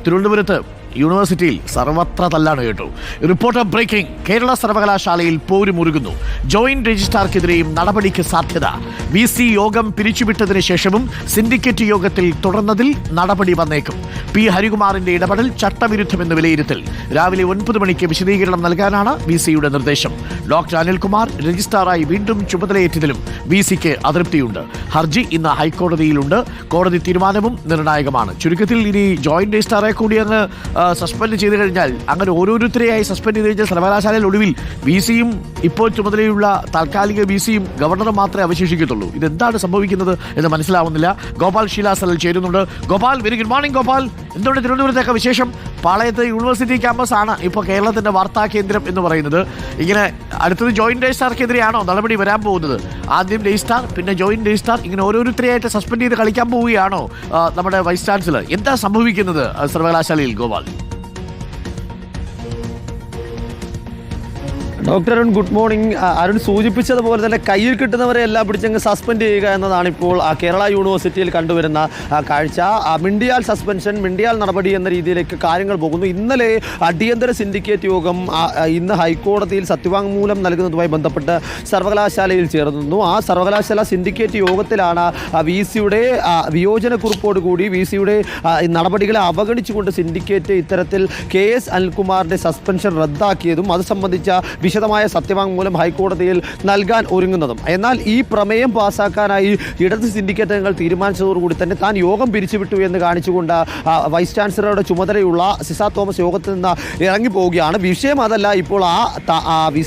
തിരുവനന്തപുരത്ത് യൂണിവേഴ്സിറ്റിയിൽ സർവത്ര തല്ലാണ് കേട്ടു. Reporter breaking. കേരള സർവകലാശാലയിൽ പോരുമുറുകുന്നു. ജോയിന്റ് രജിസ്ട്രാർക്കെതിരെയും നടപടിക്ക് സാധ്യത. VC യോഗം പിരിച്ചുവിട്ടതിന് ശേഷവും സിൻഡിക്കേറ്റ് യോഗത്തിൽ തുടർന്നതിൽ നടപടി വന്നേക്കും. P. ഹരികുമാറിന്റെ ഇടപെടൽ ചട്ടവിരുദ്ധമെന്ന് വിലയിരുത്തൽ. രാവിലെ 9 മണിക്ക് വിശദീകരണം നൽകാനാണ് VCയുടെ നിർദ്ദേശം. ഡോക്ടർ അനിൽകുമാർ രജിസ്ട്രാറായി വീണ്ടും ചുമതലയേറ്റതിലും VCക്ക് അതൃപ്തിയുണ്ട്. ഹർജി ഇന്ന് ഹൈക്കോടതിയിലുണ്ട്. കോടതി തീരുമാനവും നിർണായകമാണ്. ചുരുക്കത്തിൽ ഇനി ജോയിന്റ് രജിസ്ട്രാറെ കൂടി അങ്ങ് സസ്പെൻഡ് ചെയ്ത് കഴിഞ്ഞാൽ, അങ്ങനെ ഓരോരുത്തരെയായി സസ്പെൻഡ് ചെയ്ത് കഴിഞ്ഞാൽ സർവകലാശാലയിൽ ഒടുവിൽ VCയും ഇപ്പോൾ ചുമതലയുള്ള താൽക്കാലിക VCയും ഗവർണറും മാത്രമേ അവശേഷിക്കത്തുള്ളൂ. ഇതെന്താണ് സംഭവിക്കുന്നത് എന്ന് മനസ്സിലാവുന്നില്ല. ഗോപാൽ ശീലാസലിൽ ചേരുന്നുണ്ട്. Gopal, very good morning Gopal. എന്തുകൊണ്ട് തിരുവനന്തപുരത്തൊക്കെ വിശേഷം? പാളയത്ത് യൂണിവേഴ്സിറ്റി ക്യാമ്പസ് ആണ് ഇപ്പോൾ കേരളത്തിന്റെ വാർത്താ കേന്ദ്രം എന്ന് പറയുന്നത്. ഇങ്ങനെ അടുത്തത് ജോയിന്റ് രജിസ്ട്രാർക്കെതിരെയാണോ നടപടി വരാൻ പോകുന്നത്? ആദ്യം രജിസ്ട്രാർ, പിന്നെ ജോയിന്റ് രജിസ്ട്രാർ, ഇങ്ങനെ ഓരോരുത്തരെയായിട്ട് സസ്പെൻഡ് ചെയ്ത് കളിക്കാൻ പോവുകയാണോ നമ്മുടെ വൈസ് ചാൻസലർ? എന്താ സംഭവിക്കുന്നത് സർവകലാശാലയിൽ Gopal? Doctor Arun, good morning. Arun സൂചിപ്പിച്ചതുപോലെ തന്നെ കയ്യിൽ കിട്ടുന്നവരെ എല്ലാം പിടിച്ചങ്ങ് സസ്പെൻഡ് ചെയ്യുക എന്നതാണ് ഇപ്പോൾ കേരള യൂണിവേഴ്സിറ്റിയിൽ കണ്ടുവരുന്ന കാഴ്ച. മിണ്ടിയാൽ സസ്പെൻഷൻ, മിണ്ടിയാൽ നടപടി എന്ന രീതിയിലേക്ക് കാര്യങ്ങൾ പോകുന്നു. ഇന്നലെ അടിയന്തര സിൻഡിക്കേറ്റ് യോഗം ഇന്ന് ഹൈക്കോടതിയിൽ സത്യവാങ്മൂലം നൽകുന്നതുമായി ബന്ധപ്പെട്ട് സർവകലാശാലയിൽ ചേർന്നു. ആ സർവകലാശാല സിൻഡിക്കേറ്റ് യോഗത്തിലാണ് VCയുടെ വിയോജനക്കുറിപ്പോടുകൂടി VCയുടെ നടപടികളെ അവഗണിച്ചുകൊണ്ട് സിൻഡിക്കേറ്റ് ഇത്തരത്തിൽ KS അനിൽകുമാറിന്റെ സസ്പെൻഷൻ റദ്ദാക്കിയതും അത് സംബന്ധിച്ച വിശദമായ സത്യവാങ്മൂലം ഹൈക്കോടതിയിൽ നൽകാൻ ഒരുങ്ങുന്നതും. എന്നാൽ ഈ പ്രമേയം പാസ്സാക്കാനായി ഇടത് സിൻഡിക്കേറ്റ് അംഗങ്ങൾ തീരുമാനിച്ചതോടുകൂടി തന്നെ താൻ യോഗം പിരിച്ചുവിട്ടു എന്ന് കാണിച്ചുകൊണ്ട് വൈസ് ചാൻസലറുടെ ചുമതലയുള്ള സിസ തോമസ് യോഗത്തിൽ നിന്ന് ഇറങ്ങിപ്പോവുകയാണ്. വിഷയം അതല്ല. ഇപ്പോൾ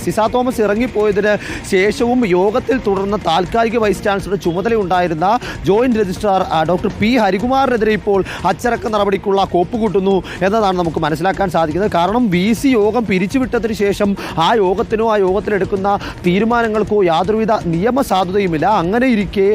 സിസ തോമസ് ഇറങ്ങിപ്പോയതിന് ശേഷവും യോഗത്തിൽ തുടർന്ന് താൽക്കാലിക വൈസ് ചാൻസലറുടെ ചുമതലയുണ്ടായിരുന്ന ജോയിന്റ് രജിസ്ട്രാർ ഡോക്ടർ P. ഹരികുമാറിനെതിരെ ഇപ്പോൾ അച്ചടക്ക നടപടിക്കുള്ള കോപ്പുകൂട്ടുന്നു എന്നതാണ് നമുക്ക് മനസ്സിലാക്കാൻ സാധിക്കുന്നത്. കാരണം VC യോഗം പിരിച്ചുവിട്ടതിന് ശേഷം ആ യോഗത്തിനോ ആ യോഗത്തിലെടുക്കുന്ന തീരുമാനങ്ങൾക്കോ യാതൊരുവിധ നിയമസാധുതയുമില്ല. അങ്ങനെ ഇരിക്കെ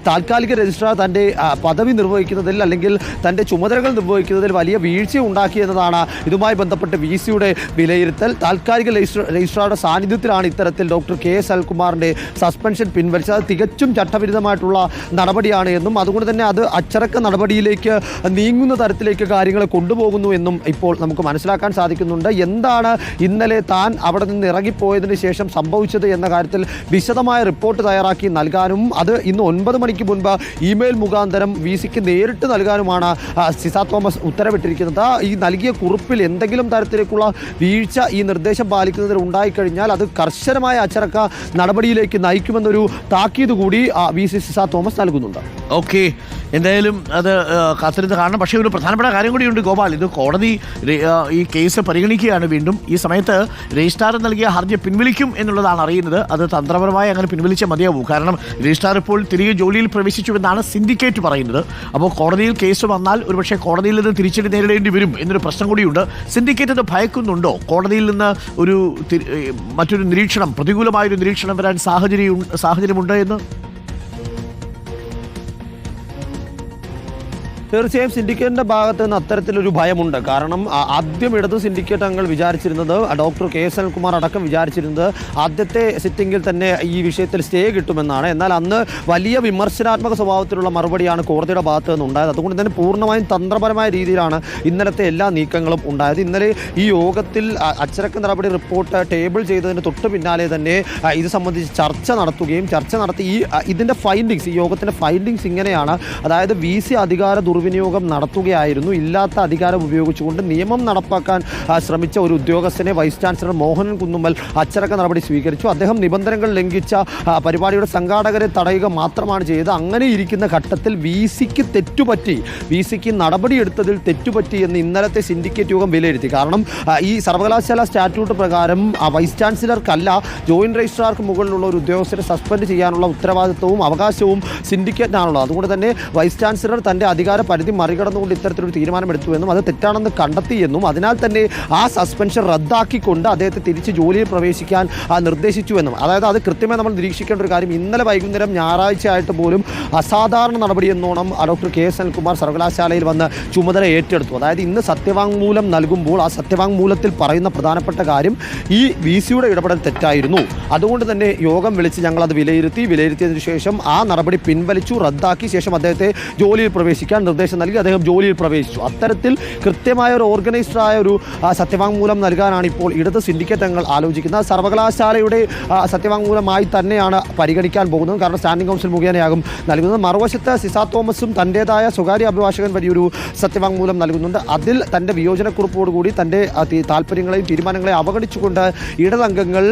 താൽക്കാലിക രജിസ്ട്രാർ തൻ്റെ പദവി നിർവഹിക്കുന്നതിൽ അല്ലെങ്കിൽ തൻ്റെ ചുമതലകൾ നിർവഹിക്കുന്നതിൽ വലിയ വീഴ്ച ഉണ്ടാക്കി എന്നതാണ് ഇതുമായി ബന്ധപ്പെട്ട് VCയുടെ വിലയിരുത്തൽ. താൽക്കാലിക രജിസ്ട്രാറുടെ സാന്നിധ്യത്തിലാണ് ഇത്തരത്തിൽ ഡോക്ടർ KS അനിൽകുമാറിൻ്റെ സസ്പെൻഷൻ പിൻവലിച്ചത്. അത് തികച്ചും ചട്ടവിരുദ്ധമായിട്ടുള്ള നടപടിയാണ് എന്നും അതുകൊണ്ട് തന്നെ അത് അച്ചടക്ക നടപടിയിലേക്ക് നീങ്ങുന്ന തരത്തിലേക്ക് കാര്യങ്ങളെ കൊണ്ടുപോകുന്നു എന്നും ഇപ്പോൾ നമുക്ക് മനസ്സിലാക്കാൻ സാധിക്കുന്നുണ്ട്. എന്താണ് ഇന്നലെ താൻ അവിടെ നിന്ന് ഇറങ്ങിപ്പോയതിന് ശേഷം സംഭവിച്ചത് എന്ന കാര്യത്തിൽ വിശദമായ റിപ്പോർട്ട് തയ്യാറാക്കി നൽകാനും അത് ഇന്ന് 9 മണിക്ക് മുൻപ് ഇമെയിൽ മുഖാന്തരം VCക്ക് നേരിട്ട് നൽകാനുമാണ് സിസ തോമസ് ഉത്തരവിട്ടിരിക്കുന്നത്. ഈ നൽകിയ കുറിപ്പിൽ എന്തെങ്കിലും തരത്തിലേക്കുള്ള വീഴ്ച ഈ നിർദ്ദേശം പാലിക്കുന്നതിൽ ഉണ്ടായിക്കഴിഞ്ഞാൽ അത് കർശനമായ അച്ചടക്ക നടപടിയിലേക്ക് നയിക്കുമെന്നൊരു താക്കീത് കൂടി VC സിസ തോമസ് നൽകുന്നുണ്ട്. ഓക്കെ, എന്തായാലും അത് കാത്തിരുന്ന് കാണണം. പക്ഷേ ഒരു പ്രധാനപ്പെട്ട കാര്യം കൂടിയുണ്ട് ഗോപാൽ. ഇത് കോടതി ഈ കേസ് പരിഗണിക്കുകയാണ് വീണ്ടും. ഈ സമയത്ത് രജിസ്ട്രാർ നൽകിയ ഹർജി പിൻവലിക്കും എന്നുള്ളതാണ് അറിയുന്നത്. അത് തന്ത്രപരമായി അങ്ങനെ പിൻവലിച്ചാൽ മതിയാവും. കാരണം രജിസ്ട്രാർ ഇപ്പോൾ തിരികെ ജോലിയിൽ പ്രവേശിച്ചുവെന്നാണ് സിൻഡിക്കേറ്റ് പറയുന്നത്. അപ്പോൾ കോടതിയിൽ കേസ് വന്നാൽ ഒരുപക്ഷെ കോടതിയിൽ നിന്ന് തിരിച്ചടി നേരിടേണ്ടി വരും എന്നൊരു പ്രശ്നം കൂടിയുണ്ട്. സിൻഡിക്കേറ്റ് അത് ഭയക്കുന്നുണ്ടോ? കോടതിയിൽ നിന്ന് മറ്റൊരു നിരീക്ഷണം, പ്രതികൂലമായൊരു നിരീക്ഷണം വരാൻ സാഹചര്യമുണ്ട് എന്ന്? തീർച്ചയായും സിൻഡിക്കേറ്റിൻ്റെ ഭാഗത്ത് നിന്ന് അത്തരത്തിലൊരു ഭയമുണ്ട്. കാരണം ആദ്യം ഇടത് സിൻഡിക്കേറ്റ് അംഗങ്ങൾ വിചാരിച്ചിരുന്നത്, ഡോക്ടർ KS അനിൽകുമാർ അടക്കം വിചാരിച്ചിരുന്നത് ആദ്യത്തെ സിറ്റിംഗിൽ തന്നെ ഈ വിഷയത്തിൽ സ്റ്റേ കിട്ടുമെന്നാണ്. എന്നാൽ അന്ന് വലിയ വിമർശനാത്മക സ്വഭാവത്തിലുള്ള മറുപടിയാണ് കോടതിയുടെ ഭാഗത്ത് നിന്നുണ്ടായത്. അതുകൊണ്ട് തന്നെ പൂർണ്ണമായും തന്ത്രപരമായ രീതിയിലാണ് ഇന്നലത്തെ എല്ലാ നീക്കങ്ങളും ഉണ്ടായത്. ഇന്നലെ ഈ യോഗത്തിൽ അച്ചടക്ക നടപടി റിപ്പോർട്ട് ടേബിൾ ചെയ്തതിന് തൊട്ട് പിന്നാലെ തന്നെ ഇത് സംബന്ധിച്ച് ചർച്ച നടത്തി ഇതിൻ്റെ ഫൈൻഡിങ്സ്, ഈ യോഗത്തിൻ്റെ ഫൈൻഡിങ്സ് ഇങ്ങനെയാണ്. അതായത് VC അധികാര ദുർവിനിയോഗം നടത്തുകയായിരുന്നു. ഇല്ലാത്ത അധികാരം ഉപയോഗിച്ചുകൊണ്ട് നിയമം നടപ്പാക്കാൻ ശ്രമിച്ച ഒരു ഉദ്യോഗസ്ഥനെ വൈസ് ചാൻസലർ മോഹനൻ കുന്നുമ്മൽ അച്ചടക്ക നടപടി സ്വീകരിച്ചു. അദ്ദേഹം നിബന്ധനകൾ ലംഘിച്ച പരിപാടിയുടെ സംഘാടകരെ തടയുക മാത്രമാണ് ചെയ്തത്. അങ്ങനെ ഇരിക്കുന്ന ഘട്ടത്തിൽ VCക്ക് തെറ്റുപറ്റി, VCക്ക് നടപടിയെടുത്തതിൽ തെറ്റുപറ്റി എന്ന് ഇന്നലത്തെ സിൻഡിക്കേറ്റ് യോഗം വിലയിരുത്തി. കാരണം ഈ സർവകലാശാല സ്റ്റാറ്റ്യൂട്ട് പ്രകാരം വൈസ് ചാൻസലർക്കല്ല ജോയിന്റ് രജിസ്ട്രാർക്ക് മുകളിലുള്ള ഒരു ഉദ്യോഗസ്ഥരെ സസ്പെൻഡ് ചെയ്യാനുള്ള ഉത്തരവാദിത്വവും അവകാശവും സിൻഡിക്കേറ്റിനാണുള്ളത്. അതുകൊണ്ട് തന്നെ വൈസ് ചാൻസലർ തൻ്റെ അധികാര പരിധി മറികടന്നുകൊണ്ട് ഇത്തരത്തിലൊരു തീരുമാനമെടുത്തുവെന്നും അത് തെറ്റാണെന്ന് കണ്ടെത്തിയെന്നും അതിനാൽ തന്നെ ആ സസ്പെൻഷൻ റദ്ദാക്കിക്കൊണ്ട് അദ്ദേഹത്തെ തിരിച്ച് ജോലിയിൽ പ്രവേശിക്കാൻ നിർദ്ദേശിച്ചുവെന്നും, അതായത് അത് കൃത്യമായി നമ്മൾ നിരീക്ഷിക്കേണ്ട ഒരു കാര്യം, ഇന്നലെ വൈകുന്നേരം ഞായറാഴ്ച ആയിട്ട് പോലും അസാധാരണ നടപടി എന്നോണം ഡോക്ടർ KS അനിൽകുമാർ സർവകലാശാലയിൽ വന്ന് ചുമതല ഏറ്റെടുത്തു. അതായത് ഇന്ന് സത്യവാങ്മൂലം നൽകുമ്പോൾ ആ സത്യവാങ്മൂലത്തിൽ പറയുന്ന പ്രധാനപ്പെട്ട കാര്യം ഈ VCയുടെ ഇടപെടൽ തെറ്റായിരുന്നു. അതുകൊണ്ട് തന്നെ യോഗം വിളിച്ച് ഞങ്ങളത് വിലയിരുത്തിയതിനു ശേഷം ആ നടപടി പിൻവലിച്ചു, റദ്ദാക്കി ശേഷം അദ്ദേഹത്തെ ജോലിയിൽ പ്രവേശിക്കാൻ നിർദ്ദേശം നൽകി അദ്ദേഹം ജോലിയിൽ പ്രവേശിച്ചു. അത്തരത്തിൽ കൃത്യമായ ഒരു ഓർഗനൈസ്ഡായ ഒരു സത്യവാങ്മൂലം നൽകാനാണ് ഇപ്പോൾ ഇടത് സിൻഡിക്കേറ്റ് അംഗങ്ങൾ ആലോചിക്കുന്നത്. സർവകലാശാലയുടെ സത്യവാങ്മൂലമായി തന്നെയാണ് പരിഗണിക്കാൻ പോകുന്നത്. കാരണം സ്റ്റാൻഡിംഗ് കൗൺസിൽ മുഖേനയാകും നൽകുന്നത്. മറുവശത്ത് സിസ തോമസും തൻ്റേതായ സ്വകാര്യ അഭിഭാഷകൻ വലിയൊരു സത്യവാങ്മൂലം നൽകുന്നുണ്ട്. അതിൽ തൻ്റെ വിയോജനക്കുറിപ്പോടുകൂടി തൻ്റെ താല്പര്യങ്ങളെയും തീരുമാനങ്ങളെയും അവഗണിച്ചുകൊണ്ട് ഇടതംഗങ്ങൾ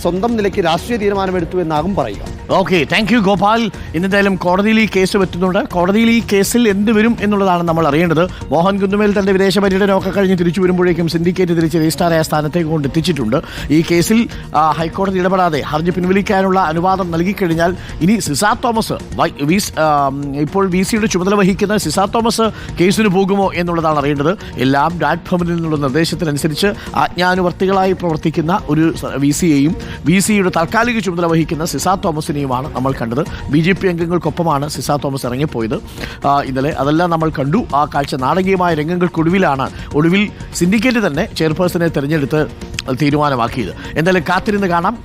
സ്വന്തം നിലയ്ക്ക് രാഷ്ട്രീയ തീരുമാനമെടുത്തു എന്നാകും പറയുക. Okay, thank you Gopal. ഇന്നെന്തായാലും കോടതിയിൽ ഈ കേസ് എത്തുന്നുണ്ട്. കോടതിയിൽ ഈ കേസിൽ എന്ത് വരും എന്നുള്ളതാണ് നമ്മൾ അറിയേണ്ടത്. മോഹൻ കുന്നുമേൽ തന്റെ വിദേശ പര്യടനമൊക്കെ കഴിഞ്ഞ് തിരിച്ചു വരുമ്പോഴേക്കും സിൻഡിക്കേറ്റ് തിരിച്ച് രജിസ്ട്രാറായ സ്ഥാനത്തേക്ക് കൊണ്ടെത്തിച്ചിട്ടുണ്ട്. ഈ കേസിൽ ഹൈക്കോടതി ഇടപെടാതെ ഹർജി പിൻവലിക്കാനുള്ള അനുവാദം നൽകിക്കഴിഞ്ഞാൽ ഇനി സിസ തോമസ് ഇപ്പോൾ വി സിയുടെ ചുമതല വഹിക്കുന്ന സിസ തോമസ് കേസിന് പോകുമോ എന്നുള്ളതാണ് അറിയേണ്ടത്. എല്ലാം രാജ്ഭവനിൽ നിന്നുള്ള നിർദ്ദേശത്തിനനുസരിച്ച് ആജ്ഞാനുവർത്തികളായി പ്രവർത്തിക്കുന്ന ഒരു വി സിയെയും വി സിയുടെ താൽക്കാലിക ചുമതല വഹിക്കുന്ന സിസ തോമസിനെയുമാണ് നമ്മൾ കണ്ടത്. BJP അംഗങ്ങൾക്കൊപ്പമാണ് സിസ തോമസ് ഇറങ്ങിപ്പോയത് ഇന്നലെ. അതെല്ലാം നമ്മൾ കണ്ടു. ആ കാഴ്ച നാടകീയമായ രംഗങ്ങൾക്കൊടുവിലാണ് ഒടുവിൽ സിൻഡിക്കേറ്റ് തന്നെ ചെയർപേഴ്സണെ തെരഞ്ഞെടുത്ത് തീരുമാനമാക്കിയത്. എന്തായാലും കാത്തിരുന്ന് കാണാം.